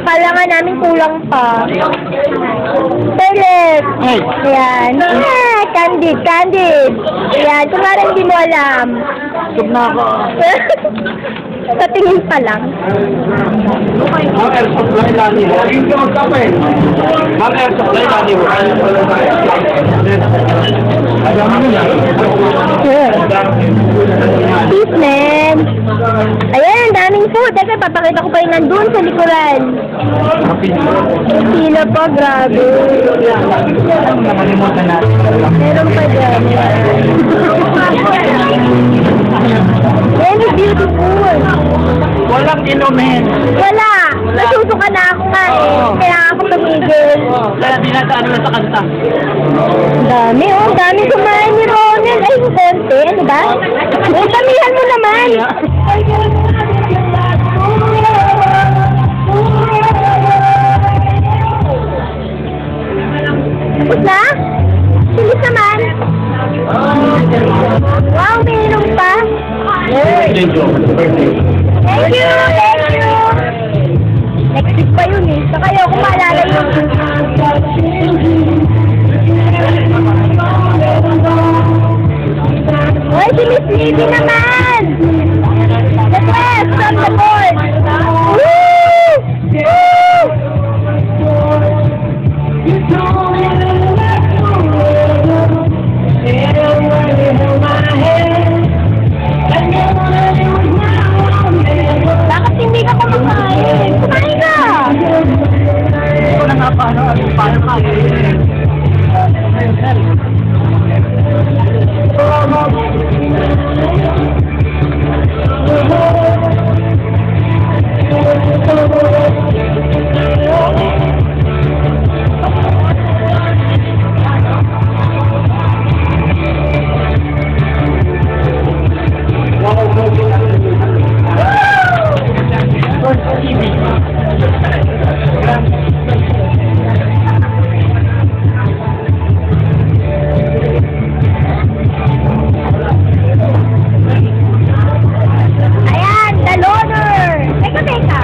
akala nga namin kulang pa. Toilet. Ayan. Ah, candid. Ayan, kung nga rin hindi mo alam. Sub na ako. Sa tingin pa lang. Ang air supply lagi mo. Yung magkape. Ang air supply lagi mo. Alam mo na. Peace, man. Ayan, ang daming food. Teka, papakita ko pa yung nandun sa likuran. Sila pa, grabe. Nakalimutan natin. Meron pa dyan. Yan is beautiful. Walang inumin. Wala. Nasusuka na ako nga eh. Kaya ako tumigil. Kaya dinadaan na sa kanta. Dami oh. Dami kumain ni Ronel. Ay, yung konti. Ano ba? Eh, damihan mo naman. Tapos na? Bilis naman. Wow, mayroon pa. Thank you. Thank you. Next week pa yun eh. Saka kayo, kung maalala yun. Uy, si Miss Libby naman! The best from the board! Woo! Woo! Bakit hindi ka kumakain? Kumain ka! Hindi ko na nga paano ka. Ayan, the loner! Teka.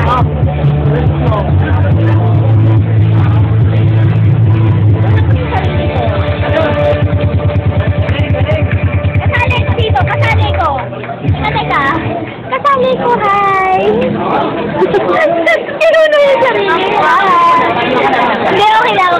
Kasali ko dito, kasali ko. Teka. Kasali ko, hi! Kinuno yung sarili. Hindi, okay lang.